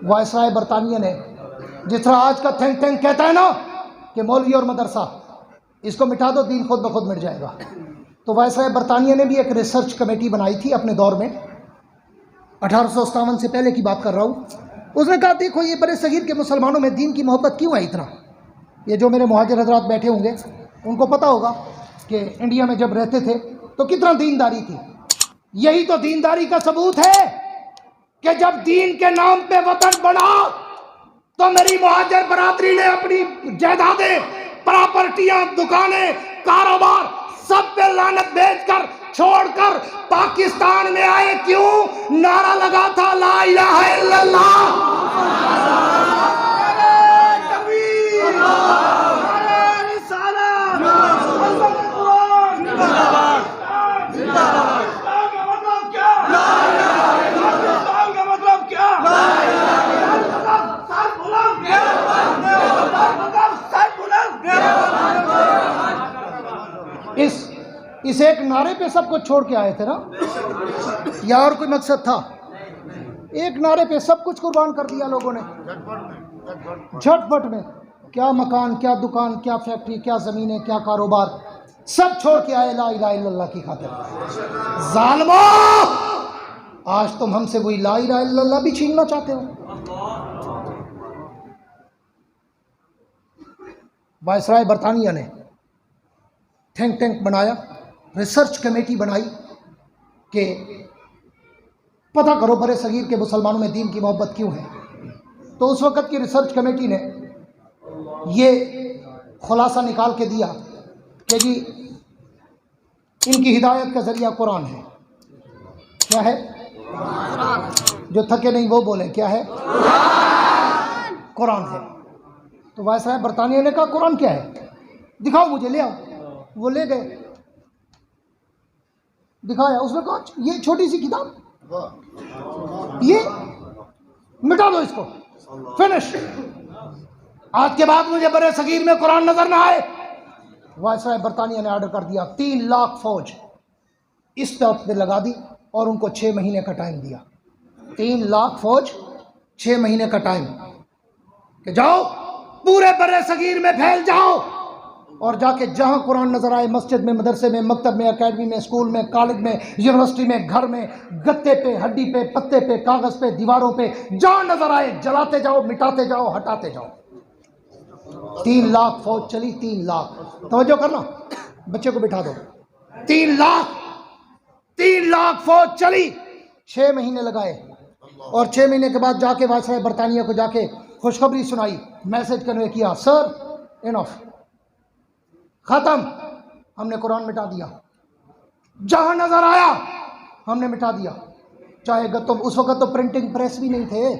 Viceroy बरतानिया ने, जिस तरह आज का थिंक टैंक कहता है ना कि मौलवी और मदरसा इसको मिटा दो, दीन खुद ब खुद मिट जाएगा, तो वायसराय बरतानिया ने भी एक रिसर्च कमेटी बनाई थी अपने दौर में, 1857 से पहले की बात कर रहा हूँ। उसने कहा देखो ये बड़े सगीर के मुसलमानों में दीन की मोहब्बत क्यों है इतना। ये जो मेरे मुहाजिर हजरात बैठे होंगे उनको पता होगा कि इंडिया में जब रहते थे तो कितना दीनदारी थी। यही तो दीनदारी का सबूत है कि जब दीन के नाम पे वतन बना तो मेरी मुहाजिर बरादरी ने अपनी जायदादें, प्रॉपर्टियां, दुकानें, कारोबार सब पे लानत भेजकर छोड़कर पाकिस्तान में आए। क्यों? नारा लगा था ला इलाहा इल्लल्लाह। इस एक नारे पे सब कुछ छोड़ के आए थे ना, या और कोई मकसद था? एक नारे पे सब कुछ कुर्बान कर दिया लोगों ने झटपट में। क्या मकान, क्या दुकान, क्या फैक्ट्री, क्या ज़मीनें, क्या कारोबार, सब छोड़ के आए ला इलाहा इल्लल्लाह की खातिर। जालिमो, आज तुम हमसे वही ला इलाहा इल्लल्लाह भी छीनना चाहते हो। वायसराय बरतानिया ने थिंक टैंक बनाया, रिसर्च कमेटी बनाई कि पता करो बड़े सगीर के मुसलमानों में दीन की मोहब्बत क्यों है। तो उस वक़्त की रिसर्च कमेटी ने ये खुलासा निकाल के दिया कि जी इनकी हिदायत का ज़रिया कुरान है। क्या है? जो थके नहीं वो बोले क्या है? कुरान है। तो वायसराय बरतानिया ने कहा कुरान क्या है, दिखाओ मुझे, ले आओ। वो ले गए, दिखाया। उसने कहा ये छोटी सी किताब, ये मिटा दो इसको, फिनिश। आज के बाद मुझे बड़े सगीर में कुरान नजर ना आए। वायसराय बरतानिया ने ऑर्डर कर दिया, 3 लाख फौज इस बात पे लगा दी और उनको 6 महीने का टाइम दिया। 3 लाख फौज, 6 महीने का टाइम कि जाओ पूरे बड़े सगीर में फैल जाओ और जाके जहां कुरान नजर आए, मस्जिद में, मदरसे में, मकतब में, अकेडमी में, स्कूल में, कॉलेज में, यूनिवर्सिटी में, घर में, गत्ते पे, हड्डी पे, पत्ते पे, कागज पे, दीवारों पे, जहां नजर आए जलाते जाओ, मिटाते जाओ, हटाते जाओ। 3 लाख फौज चली। 3 लाख, तवज्जो करना, बच्चे को बिठा दो। 3 लाख फौज चली, 6 महीने लगाए और 6 महीने के बाद जाके वायसराय बरतानिया को जाके खुशखबरी सुनाई, मैसेज कन्वे किया, सर इनफ, खत्म, हमने कुरान मिटा दिया, जहां नजर आया हमने मिटा दिया। चाहे तो उस वक्त तो प्रिंटिंग प्रेस भी नहीं थे,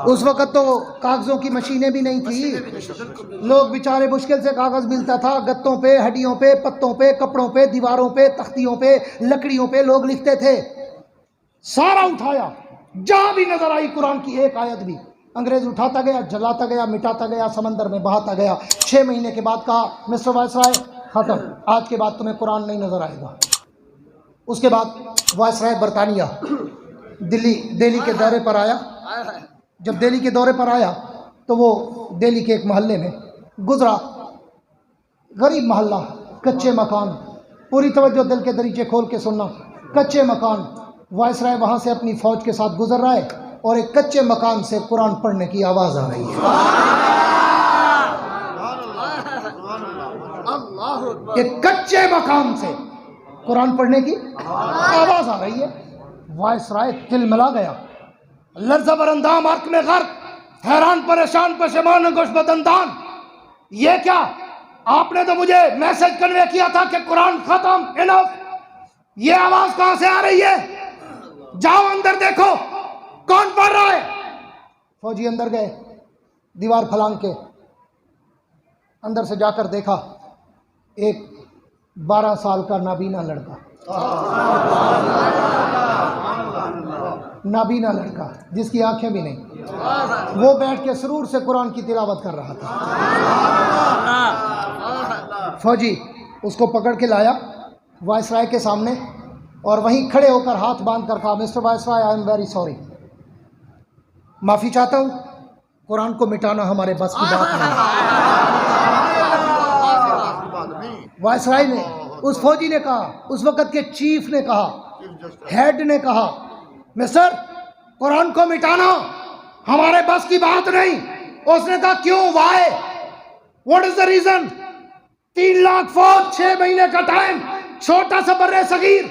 उस वक्त तो कागजों की मशीनें भी नहीं थी। लोग बेचारे मुश्किल से कागज मिलता था, गत्तों पे, हड्डियों पे, पत्तों पे, कपड़ों पे, दीवारों पे, तख्तियों पे, लकड़ियों पे लोग लिखते थे। सारा उठाया, जहां भी नजर आई कुरान की एक आयत भी, अंग्रेज उठाता गया, जलाता गया, मिटाता गया, समंदर में बहाता गया। 6 महीने के बाद कहा मिस्टर वायसराय खत्म, आज के बाद तुम्हें कुरान नहीं नजर आएगा। उसके बाद वायसराय बरतानिया दिल्ली के दौरे पर आया। जब दिल्ली के दौरे पर आया तो वो दिल्ली के एक मोहल्ले में गुजरा, गरीब मोहल्ला, कच्चे मकान, पूरी तवज्जो दिल के दरीचे खोल के सुनना, कच्चे मकान। वायसराय वहाँ से अपनी फ़ौज के साथ गुजर रहा है और एक कच्चे मकान से कुरान पढ़ने की आवाज़ आ रही है। एक कच्चे मकान से कुरान पढ़ने की आवाज़ आ रही है। वायसराय तिलमिला गया, लर्ज़ा बरंदाम अर्क में गर्क, हैरान परेशान पशेमान गोश बदंदान। ये क्या? आपने तो मुझे मैसेज कन्वे किया था कि कुरान खत्म, इनफ। ये आवाज़ कहाँ से आ रही है? जाओ अंदर देखो कौन पढ़ रहा है। फौजी अंदर गए, दीवार फलांग के अंदर से जाकर देखा, एक 12 साल का नाबीना लड़का, नाबीना लड़का जिसकी आंखें भी नहीं, वो बैठ के सुरूर से कुरान की तिलावत कर रहा था। फौजी उसको पकड़ के लाया वायसराय के सामने और वहीं खड़े होकर हाथ बांध कर कहा, mister viceroy, I am very sorry, माफ़ी चाहता हूँ, कुरान को मिटाना हमारे बस की बात नहीं। वायसराय ने, उस फौजी ने कहा, उस वक़्त के चीफ ने कहा, हेड ने कहा, मिस्टर कुरान को मिटाना हमारे बस की बात नहीं। उसने कहा क्यों, why, what is the reason? 3 lakh फौज, 6 महीने का टाइम, छोटा सा बर्रे सगीर,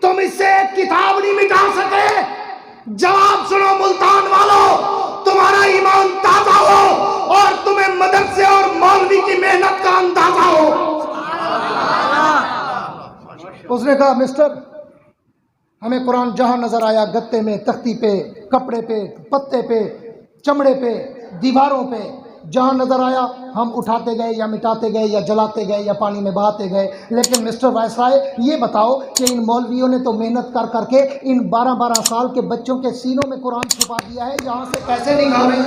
तुम इससे एक किताब नहीं मिटा सके। जवाब सुनो मुल्तान वालों, तुम्हारा ईमान ताजा हो और तुम्हें मदरसे और मौलवी की मेहनत का अंदाजा हो। उसने कहा मिस्टर, हमें कुरान जहां नजर आया, गत्ते में, तख्ती पे, कपड़े पे, पत्ते पे, चमड़े पे, दीवारों पे, जहां नजर आया हम उठाते गए या मिटाते गए या जलाते गए या पानी में बहाते गए। लेकिन मिस्टर वायसराय, ये बताओ कि इन मौलवियों ने तो मेहनत कर करके इन 12-12 साल के बच्चों के सीनों में कुरान छुपा दिया है, यहाँ से कैसे निकालें?